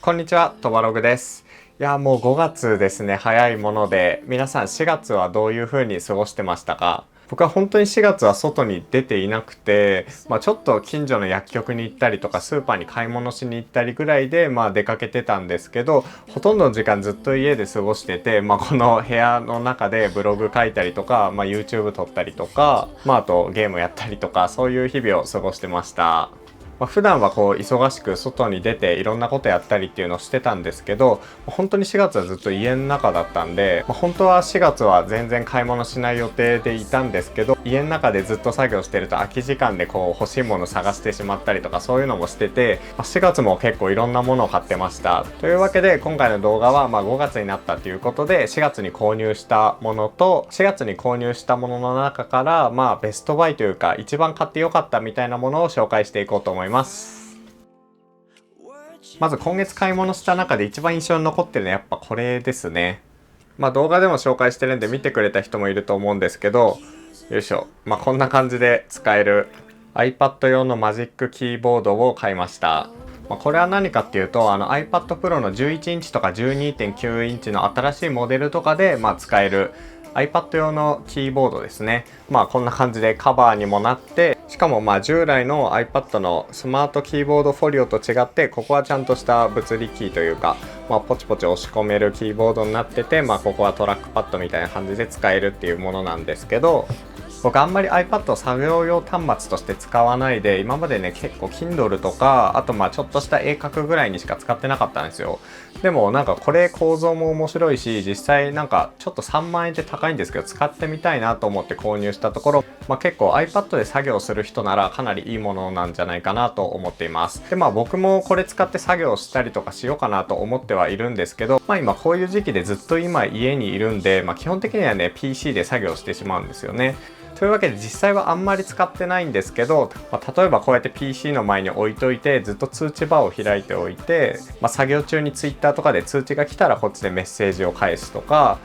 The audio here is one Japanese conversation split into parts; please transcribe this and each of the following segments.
こんにちは、とばログです。いや、もう5月ですね。早いもので、皆さん4月はどういう風に過ごしてましたか？僕は本当に4月は外に出ていなくて、ちょっと近所の薬局に行ったりとかスーパーに買い物しに行ったりぐらいで出かけてたんですけど、ほとんどの時間ずっと家で過ごしてて、この部屋の中でブログ書いたりとか、YouTube 撮ったりとか、あとゲームやったりとか、そういう日々を過ごしてました。普段は忙しく外に出ていろんなことやったりっていうのをしてたんですけど、本当に4月はずっと家の中だったんで、本当は4月は全然買い物しない予定でいたんですけど、家の中でずっと作業してると空き時間で欲しいもの探してしまったりとか、そういうのもしてて、4月も結構いろんなものを買ってました。というわけで今回の動画は5月になったということで、4月に購入したものと4月に購入したものの中からベストバイというか一番買ってよかったみたいなものを紹介していこうと思います。まず今月買い物した中で一番印象に残ってるのはやっぱこれですね。動画でも紹介してるんで見てくれた人もいると思うんですけど、よいしょ、こんな感じで使える iPad 用のマジックキーボードを買いました。これは何かっていうと、iPad Pro の11インチとか 12.9 インチの新しいモデルとかで使えるiPad 用のキーボードですね。こんな感じでカバーにもなって、しかも従来の iPad のスマートキーボードフォリオと違って、ここはちゃんとした物理キーというか、ポチポチ押し込めるキーボードになってて、ここはトラックパッドみたいな感じで使えるっていうものなんですけど、僕あんまり iPad を作業用端末として使わないで、今までね結構 Kindle とか、あとちょっとした絵描くぐらいにしか使ってなかったんですよ。でもこれ構造も面白いし、実際ちょっと3万円って高いんですけど使ってみたいなと思って購入したところ、結構 iPad で作業する人ならかなりいいものなんじゃないかなと思っています。で僕もこれ使って作業したりとかしようかなと思ってはいるんですけど、今こういう時期でずっと今家にいるんで、基本的にはね PC で作業してしまうんですよね。というわけで実際はあんまり使ってないんですけど、例えばこうやって PC の前に置いといてずっと通知バーを開いておいて、作業中に Twitter とかで通知が来たらこっちでメッセージを返すとか、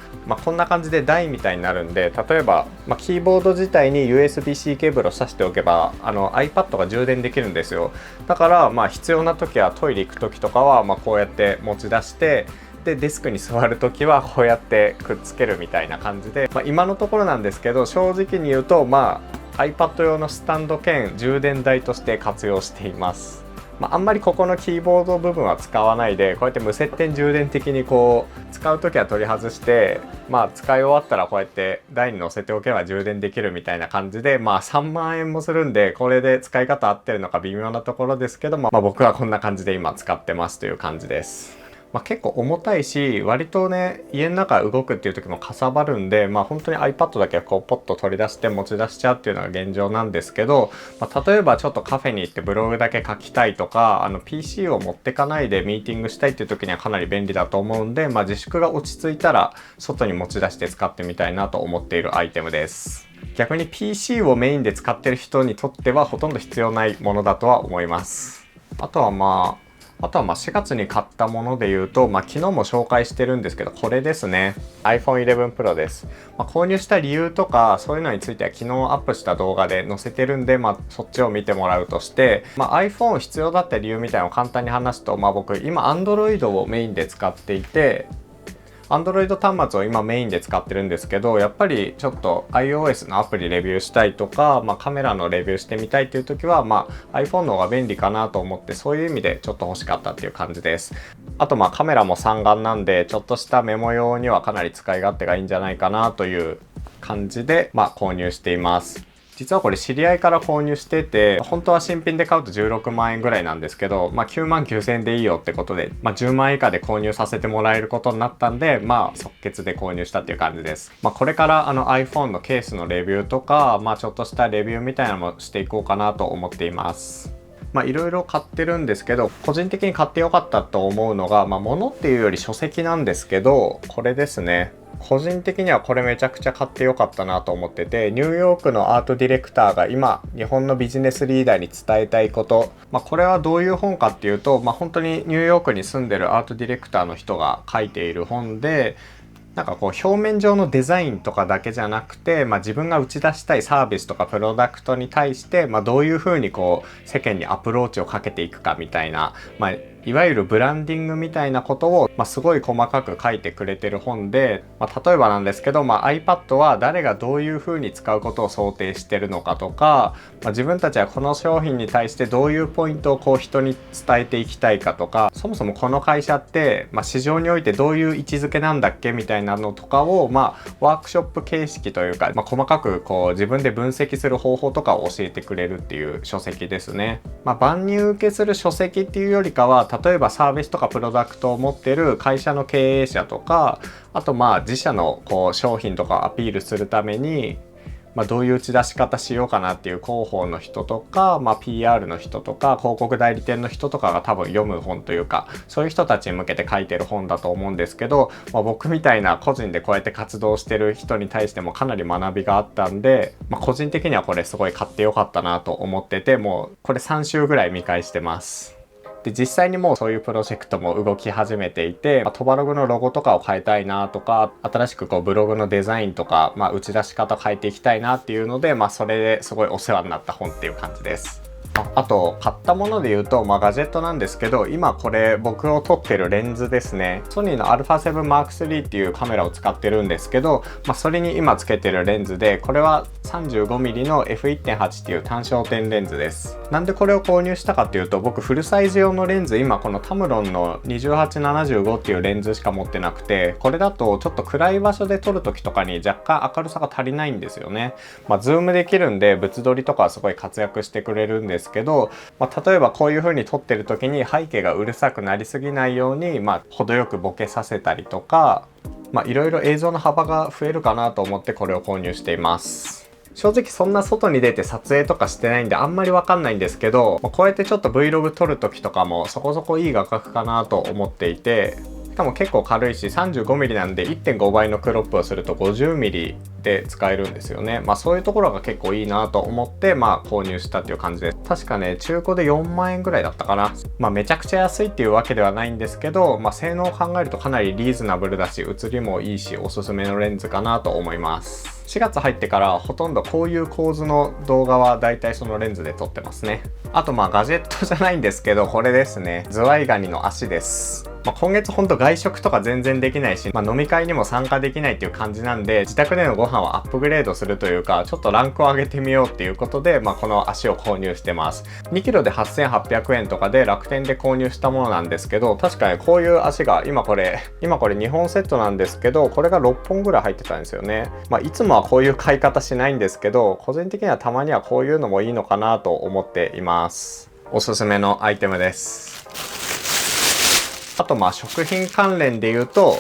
こんな感じで台みたいになるんで、例えば、キーボード自体に USB-C ケーブルを挿しておけばiPad が充電できるんですよ。だから必要な時はトイレ行く時とかはこうやって持ち出して、でデスクに座るときはこうやってくっつけるみたいな感じで、今のところなんですけど、正直に言うとiPad 用のスタンド兼充電台として活用しています。あんまりここのキーボード部分は使わないで、こうやって無接点充電的に使うときは取り外して、使い終わったらこうやって台に乗せておけば充電できるみたいな感じで、3万円もするんで、これで使い方合ってるのか微妙なところですけど、僕はこんな感じで今使ってますという感じです。結構重たいし、割とね家の中動くっていう時もかさばるんで、本当に iPad だけはポッと取り出して持ち出しちゃうっていうのが現状なんですけど、例えばちょっとカフェに行ってブログだけ書きたいとか、PC を持ってかないでミーティングしたいっていう時にはかなり便利だと思うんで、自粛が落ち着いたら外に持ち出して使ってみたいなと思っているアイテムです。逆に PC をメインで使ってる人にとってはほとんど必要ないものだとは思います。あとは4月に買ったもので言うと、昨日も紹介してるんですけど、これですね。iPhone 11 Pro です。購入した理由とか、そういうのについては昨日アップした動画で載せてるんで、そっちを見てもらうとして、iPhone 必要だった理由みたいなのを簡単に話すと、僕今 Android をメインで使っていて、Android 端末を今メインで使ってるんですけど、やっぱりちょっと iOS のアプリレビューしたいとか、カメラのレビューしてみたいっていう時は、iPhone の方が便利かなと思って、そういう意味でちょっと欲しかったっていう感じです。あとカメラも三眼なんで、ちょっとしたメモ用にはかなり使い勝手がいいんじゃないかなという感じで、購入しています。実はこれ知り合いから購入してて、本当は新品で買うと16万円ぐらいなんですけど、9万9千円でいいよってことで、10万円以下で購入させてもらえることになったんで、即決で購入したっていう感じです。これからiPhone のケースのレビューとか、ちょっとしたレビューみたいなのもしていこうかなと思っています。いろいろ買ってるんですけど、個人的に買ってよかったと思うのが、物っていうより書籍なんですけど、これですね。個人的にはこれめちゃくちゃ買ってよかったなと思ってて、ニューヨークのアートディレクターが今日本のビジネスリーダーに伝えたいこと、これはどういう本かっていうと、本当にニューヨークに住んでるアートディレクターの人が書いている本で、表面上のデザインとかだけじゃなくて、自分が打ち出したいサービスとかプロダクトに対して、どういうふうに世間にアプローチをかけていくかみたいな、いわゆるブランディングみたいなことを、すごい細かく書いてくれてる本で、例えばなんですけど、iPad は誰がどういう風に使うことを想定してるのかとか、自分たちはこの商品に対してどういうポイントをこう人に伝えていきたいかとか、そもそもこの会社って、市場においてどういう位置づけなんだっけみたいなのとかを、ワークショップ形式というか、細かくこう自分で分析する方法とかを教えてくれるっていう書籍ですね。万入受けする書籍っていうよりかは、例えばサービスとかプロダクトを持ってる会社の経営者とか、あと自社のこう商品とかをアピールするために、どういう打ち出し方しようかなっていう広報の人とか、PR の人とか広告代理店の人とかが多分読む本というか、そういう人たちに向けて書いてる本だと思うんですけど、僕みたいな個人でこうやって活動してる人に対してもかなり学びがあったんで、個人的にはこれすごい買ってよかったなと思ってて、もうこれ3週ぐらい見返してます。で実際にもうそういうプロジェクトも動き始めていて、トバログのロゴとかを変えたいなとか、新しくこうブログのデザインとか、打ち出し方変えていきたいなっていうので、それですごいお世話になった本っていう感じです。あと買ったもので言うと、ガジェットなんですけど、今これ僕を撮ってるレンズですね。ソニーの α7M3 っていうカメラを使ってるんですけど、それに今つけてるレンズで、これは 35mm の F1.8 っていう単焦点レンズです。なんでこれを購入したかっていうと、僕フルサイズ用のレンズ、今このタムロンの 2875 っていうレンズしか持ってなくて、これだとちょっと暗い場所で撮る時とかに若干明るさが足りないんですよね。ズームできるんで物撮りとかはすごい活躍してくれるんですけど、例えばこういう風に撮ってる時に背景がうるさくなりすぎないように、程よくボケさせたりとか、いろいろ映像の幅が増えるかなと思ってこれを購入しています。正直そんな外に出て撮影とかしてないんであんまりわかんないんですけど、こうやってちょっと Vlog 撮る時とかもそこそこいい画角かなと思っていて、しかも結構軽いし 35mm なんで 1.5 倍のクロップをすると 50mm で使えるんですよね。そういうところが結構いいなと思って購入したっていう感じです。確かね中古で4万円ぐらいだったかな。めちゃくちゃ安いっていうわけではないんですけど、性能を考えるとかなりリーズナブルだし、写りもいいしおすすめのレンズかなと思います。4月入ってからほとんどこういう構図の動画はだいたいそのレンズで撮ってますね。あとガジェットじゃないんですけど、これですね。ズワイガニの足です。今月ほんと外食とか全然できないし、飲み会にも参加できないっていう感じなんで、自宅でのご飯をアップグレードするというか、ちょっとランクを上げてみようっていうことで、この足を購入してます。2kg で8800円とかで楽天で購入したものなんですけど、確かにこういう足が今これ2本セットなんですけど、これが6本ぐらい入ってたんですよね。いつもはこういう買い方しないんですけど、個人的にはたまにはこういうのもいいのかなと思っています。おすすめのアイテムです。あと食品関連で言うと、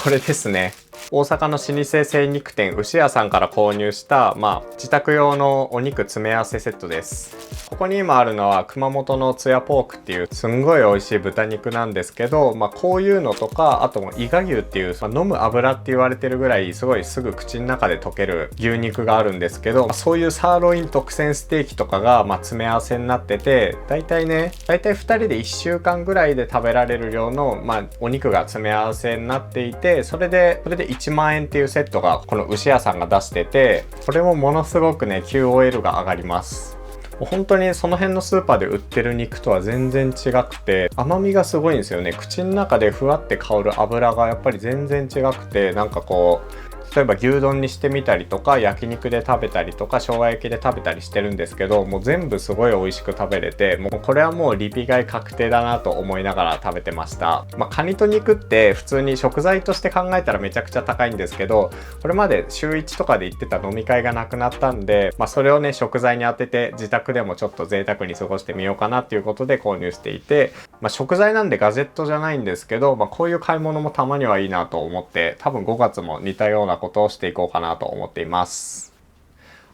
これですね。大阪の老舗精肉店牛屋さんから購入した、自宅用のお肉詰め合わせセットです。ここに今あるのは熊本のつやポークっていうすんごい美味しい豚肉なんですけど、こういうのとか、あと伊賀牛っていう、飲む油って言われてるぐらいすごいすぐ口の中で溶ける牛肉があるんですけど、そういうサーロイン特選ステーキとかが詰め合わせになってて、だいたい2人で1週間ぐらいで食べられる量の、お肉が詰め合わせになっていて、それで1万円っていうセットがこの牛屋さんが出してて、これもものすごくね QOL が上がります。本当にその辺のスーパーで売ってる肉とは全然違くて、甘みがすごいんですよね。口の中でふわって香る油がやっぱり全然違くて、なんかこう例えば牛丼にしてみたりとか、焼肉で食べたりとか、生姜焼きで食べたりしてるんですけど、もう全部すごい美味しく食べれて、もうこれはもうリピ買い確定だなと思いながら食べてました。カニと肉って普通に食材として考えたらめちゃくちゃ高いんですけど、これまで週1とかで行ってた飲み会がなくなったんで、それをね食材に当てて自宅でもちょっと贅沢に過ごしてみようかなっていうことで購入していて、食材なんでガジェットじゃないんですけど、こういう買い物もたまにはいいなと思って、多分5月も似たようなことをしていこうかなと思っています。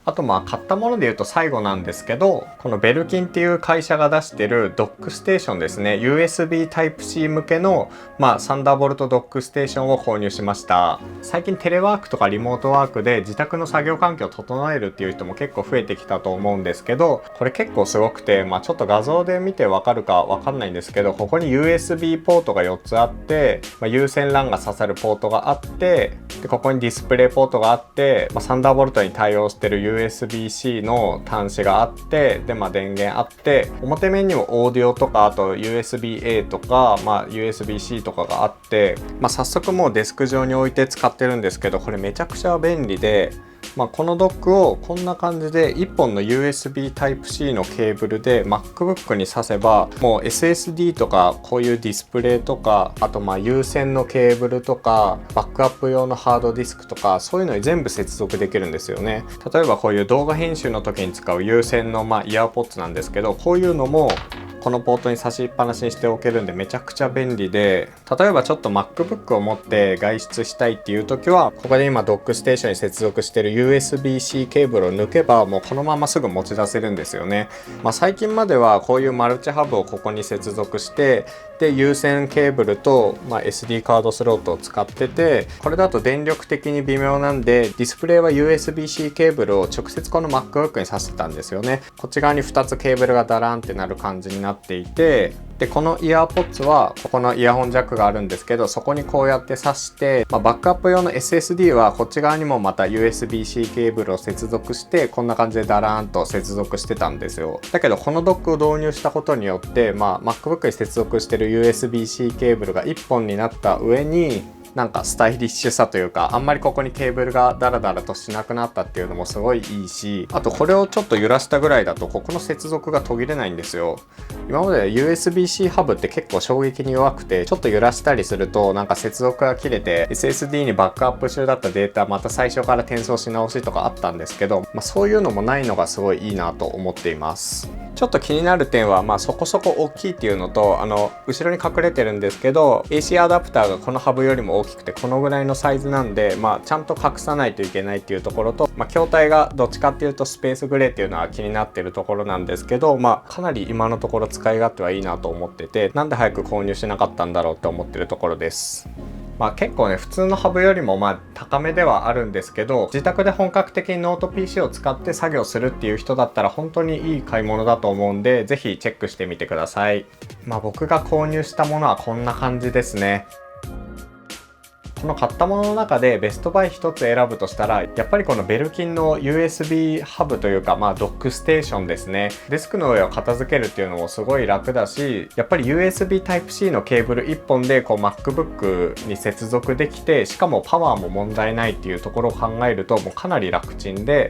あと買ったもので言うと最後なんですけど、このベルキンっていう会社が出してるドックステーションですね。 USB Type-C 向けのサンダーボルトドックステーションを購入しました。最近テレワークとかリモートワークで自宅の作業環境を整えるっていう人も結構増えてきたと思うんですけど、これ結構すごくて、ちょっと画像で見てわかるかわかんないんですけど、ここに USB ポートが4つあって、有線 LAN が刺さるポートがあって、でここにディスプレイポートがあって、サンダーボルトに対応してる USB-C の端子があって、で電源あって、表面にもオーディオとか、あと USB-A とか、USB-C とかがあって、早速もうデスク上に置いて使ってるんですけど、これめちゃくちゃ便利で、このドックをこんな感じで1本の USB Type-C のケーブルで MacBook に挿せば、もう SSD とかこういうディスプレイとか、あと有線のケーブルとかバックアップ用のハードディスクとか、そういうのに全部接続できるんですよね。例えばこういう動画編集の時に使う有線のイヤーポッツなんですけど、こういうのもこのポートに差しっぱなしにしておけるんでめちゃくちゃ便利で、例えばちょっと MacBook を持って外出したいっていう時は、ここで今ドックステーションに接続している USB-C ケーブルを抜けばもうこのまますぐ持ち出せるんですよね。最近まではこういうマルチハブをここに接続して、で有線ケーブルと、SD カードスロットを使ってて、これだと電力的に微妙なんで、ディスプレイは USB-C ケーブルを直接この MacBook に挿してたんですよね。こっち側に2つケーブルがダランってなる感じになっていて、でこのイヤーポッツはここのイヤホンジャックがあるんですけど、そこにこうやって挿して、バックアップ用の SSD はこっち側にもまた USB-C ケーブルを接続して、こんな感じでダラーンと接続してたんですよ。だけどこのドックを導入したことによって、MacBook に接続してる USB-C ケーブルが1本になった上に、なんかスタイリッシュさというか、あんまりここにケーブルがダラダラとしなくなったっていうのもすごいいいし、あとこれをちょっと揺らしたぐらいだとここの接続が途切れないんですよ。今まで USB-C ハブって結構衝撃に弱くて、ちょっと揺らしたりするとなんか接続が切れて SSD にバックアップ中だったデータまた最初から転送し直しとかあったんですけど、そういうのもないのがすごいいいなと思っています。ちょっと気になる点は、そこそこ大きいっていうのと、後ろに隠れてるんですけど AC アダプターがこのハブよりも大きくてこのぐらいのサイズなんで、ちゃんと隠さないといけないっていうところと、筐体がどっちかっていうとスペースグレーっていうのは気になってるところなんですけど、かなり今のところ使い勝手はいいなと思ってて、なんで早く購入しなかったんだろうって思ってるところです。結構ね、普通のハブよりも高めではあるんですけど、自宅で本格的にノート PC を使って作業するっていう人だったら本当にいい買い物だと思うんで、ぜひチェックしてみてください。僕が購入したものはこんな感じですね。この買ったものの中でベストバイ1つ選ぶとしたら、やっぱりこのベルキンの USB ハブというか、ドックステーションですね。デスクの上を片付けるっていうのもすごい楽だし、やっぱり USB Type-C のケーブル1本でMacBook に接続できて、しかもパワーも問題ないっていうところを考えるともうかなり楽ちんで、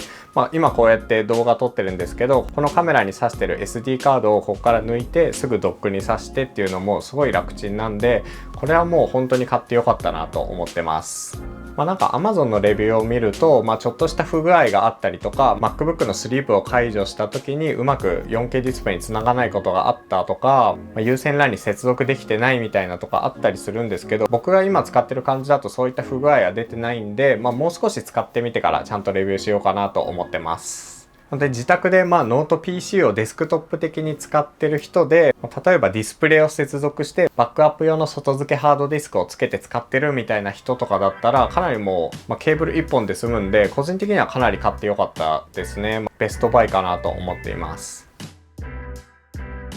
今こうやって動画撮ってるんですけど、このカメラに挿してる SD カードをここから抜いてすぐドックに挿してっていうのもすごい楽ちんなんで、これはもう本当に買ってよかったなと思ってます。なんか Amazon のレビューを見ると、ちょっとした不具合があったりとか、MacBook のスリープを解除した時にうまく 4K ディスプレイにつながないことがあったとか、有線 LAN に接続できてないみたいなとかあったりするんですけど、僕が今使ってる感じだとそういった不具合は出てないんで、もう少し使ってみてからちゃんとレビューしようかなと思ってます。で自宅でノート PC をデスクトップ的に使ってる人で、例えばディスプレイを接続してバックアップ用の外付けハードディスクをつけて使ってるみたいな人とかだったら、かなりもう、ケーブル1本で済むんで、個人的にはかなり買ってよかったですね。ベストバイかなと思っています。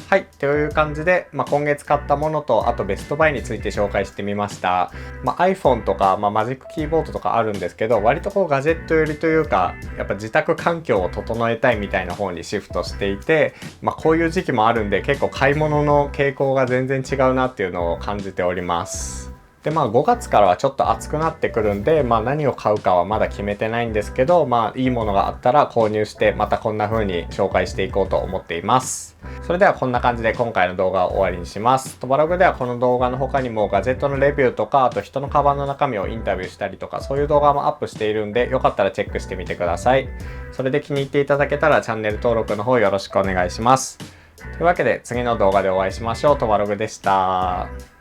はい、という感じで、今月買ったものと、あとベストバイについて紹介してみました。iPhone とか、マジックキーボードとかあるんですけど、割とガジェット寄りというか、やっぱ自宅環境を整えたいみたいな方にシフトしていて、こういう時期もあるんで、結構買い物の傾向が全然違うなっていうのを感じております。で5月からはちょっと暑くなってくるんで、何を買うかはまだ決めてないんですけど、いいものがあったら購入してまたこんな風に紹介していこうと思っています。それではこんな感じで今回の動画を終わりにします。ブログではこの動画の他にもガジェットのレビューとか、あと人のカバンの中身をインタビューしたりとか、そういう動画もアップしているんで、よかったらチェックしてみてください。それで気に入っていただけたらチャンネル登録の方よろしくお願いします。というわけで次の動画でお会いしましょう。ブログでした。